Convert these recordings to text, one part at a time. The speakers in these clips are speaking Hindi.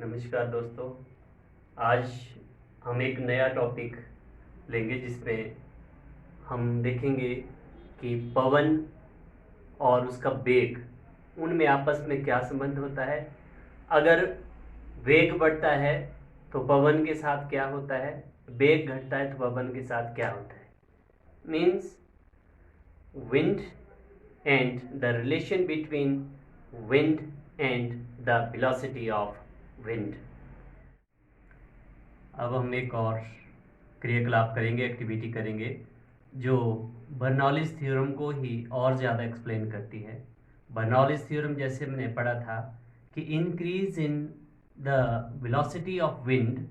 नमस्कार दोस्तों। आज हम एक नया टॉपिक लेंगे जिसमें हम देखेंगे कि पवन और उसका वेग उनमें आपस में क्या संबंध होता है। अगर वेग बढ़ता है तो पवन के साथ क्या होता है, वेग घटता है तो पवन के साथ क्या होता है। Means wind and the relation between wind and the velocity of wind। अब हम एक और क्रियाकलाप करेंगे, एक्टिविटी करेंगे जो बर्नौलीज थ्योरम को ही और ज़्यादा एक्सप्लेन करती है। बर्नौलीज थ्योरम जैसे हमने पढ़ा था कि increase in the velocity of wind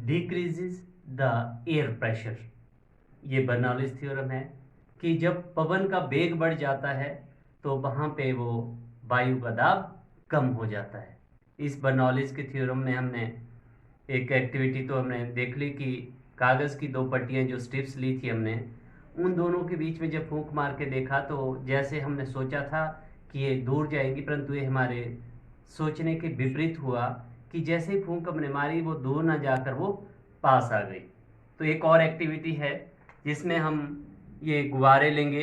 decreases the air pressure. ये बर्नौलीज थ्योरम है कि जब पवन का वेग बढ़ जाता है तो वहाँ पे वो वायु का दाब कम हो जाता है। इस बर्नौलीज के थ्योरम में हमने एक एक्टिविटी तो हमने देख ली कि कागज़ की दो पट्टियाँ जो स्ट्रिप्स ली थी हमने, उन दोनों के बीच में जब फूंक मार के देखा तो जैसे हमने सोचा था कि ये दूर जाएंगी, परंतु ये हमारे सोचने के विपरीत हुआ कि जैसे ही फूंक हमने मारी वो दूर ना जाकर वो पास आ गई। तो एक और एक्टिविटी है जिसमें हम ये गुब्बारे लेंगे,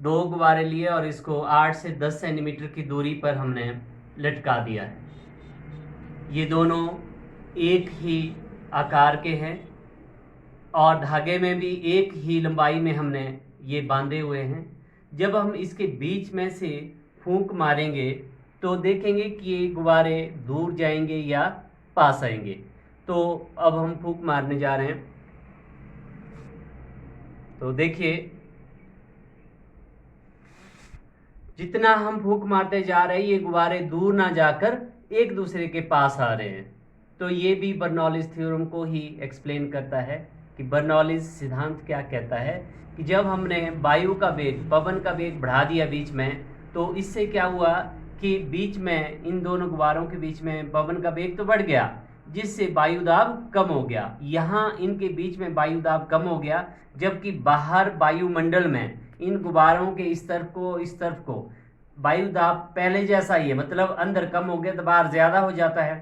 दो गुब्बारे लिए और इसको 8 से 10 सेंटीमीटर की दूरी पर हमने लटका दिया है। ये दोनों एक ही आकार के हैं और धागे में भी एक ही लंबाई में हमने ये बांधे हुए हैं। जब हम इसके बीच में से फूंक मारेंगे तो देखेंगे कि ये गुब्बारे दूर जाएंगे या पास आएंगे। तो अब हम फूंक मारने जा रहे हैं। तो देखिए, जितना हम फूंक मारते जा रहे हैं ये गुब्बारे दूर ना जाकर एक दूसरे के पास आ रहे हैं। तो ये भी बर्नौलीज थ्योरम को ही एक्सप्लेन करता है कि बर्नौलीज सिद्धांत क्या कहता है कि जब हमने वायु का वेग, पवन का वेग बढ़ा दिया बीच में, तो इससे क्या हुआ कि बीच में इन दोनों गुब्बारों के बीच में पवन का वेग तो बढ़ गया जिससे वायु दाब कम हो गया। यहाँ इनके बीच में वायु दाब कम हो गया, जबकि बाहर वायुमंडल में इन गुब्बारों के इस तरफ को वायु दाब पहले जैसा ही है। मतलब अंदर कम हो गया तो बाहर ज़्यादा हो जाता है।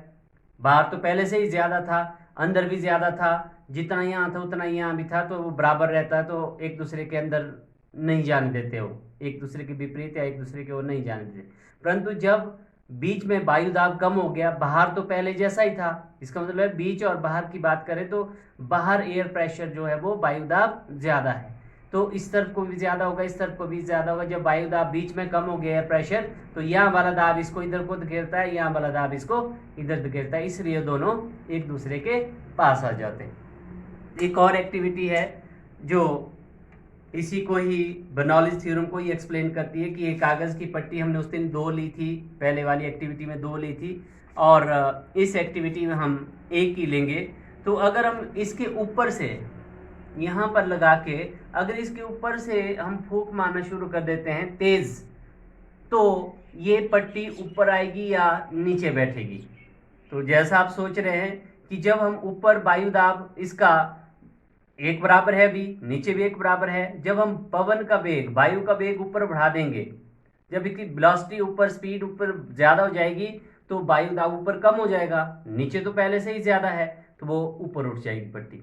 बाहर तो पहले से ही ज़्यादा था, अंदर भी ज़्यादा था, जितना यहाँ था उतना यहाँ भी था, तो वो बराबर रहता है। तो एक दूसरे के अंदर नहीं जाने देते हो, एक दूसरे के विपरीत या एक दूसरे के वो नहीं जाने देते। परंतु जब बीच में वायु दाब कम हो गया, बाहर तो पहले जैसा ही था, इसका मतलब है बीच और बाहर की बात करें तो बाहर एयर प्रेशर जो है वो वायु दाब ज़्यादा है, तो इस तरफ को भी ज़्यादा होगा, इस तरफ को भी ज़्यादा होगा। जब वायु दाब बीच में कम हो गया एयर प्रेशर, तो यहाँ वाला दाब इसको इधर को धकेलता है, यहाँ वाला दाब इसको इधर धकेलता है, इसलिए दोनों एक दूसरे के पास आ जाते हैं। एक और एक्टिविटी है जो इसी को ही बर्नौलीज थ्योरम को ही एक्सप्लेन करती है कि एक कागज़ की पट्टी हमने उस दिन 2 ली थी, पहले वाली एक्टिविटी में 2 ली थी और इस एक्टिविटी में हम एक ही लेंगे। तो अगर हम इसके ऊपर से यहाँ पर लगा के अगर इसके ऊपर से हम फूंक मारना शुरू कर देते हैं तेज़, तो ये पट्टी ऊपर आएगी या नीचे बैठेगी। तो जैसा आप सोच रहे हैं कि जब हम ऊपर वायु दाब इसका एक बराबर है, भी नीचे भी एक बराबर है, जब हम पवन का वेग, वायु का वेग ऊपर बढ़ा देंगे, जब इसकी वेलोसिटी ऊपर, स्पीड ऊपर ज़्यादा हो जाएगी तो वायु दाब ऊपर कम हो जाएगा। नीचे तो पहले से ही ज़्यादा है तो वो ऊपर उठ जाएगी पट्टी।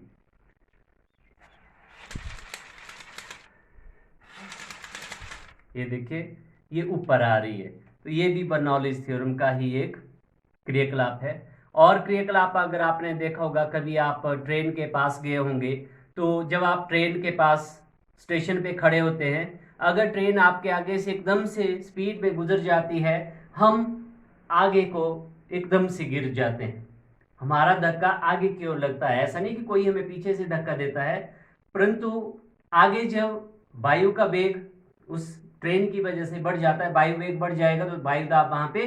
ये देखिए ये ऊपर आ रही है। तो ये भी बर्नौलीज थ्योरम का ही एक क्रियाकलाप है। और क्रियाकलाप अगर आपने देखा होगा, कभी आप ट्रेन के पास गए होंगे, तो जब आप ट्रेन के पास स्टेशन पे खड़े होते हैं, अगर ट्रेन आपके आगे से एकदम से स्पीड में गुजर जाती है, हम आगे को एकदम से गिर जाते हैं। हमारा धक्का आगे की ओर लगता है, ऐसा नहीं कि कोई हमें पीछे से धक्का देता है, परंतु आगे जब वायु का वेग उस ट्रेन की वजह से बढ़ जाता है, वायु वेग बढ़ जाएगा तो वायु दाब वहाँ पे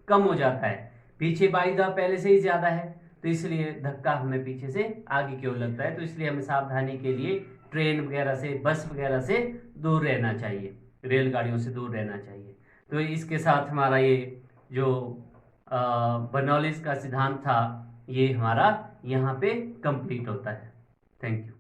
कम हो जाता है। पीछे वायु दाब पहले से ही ज़्यादा है तो इसलिए धक्का हमें पीछे से आगे की ओर लगता है। तो इसलिए हमें सावधानी के लिए ट्रेन वगैरह से, बस वगैरह से दूर रहना चाहिए, रेलगाड़ियों से दूर रहना चाहिए। तो इसके साथ हमारा ये जो बर्नौलीज का सिद्धांत था ये हमारा यहाँ पे कंप्लीट होता है। Thank you.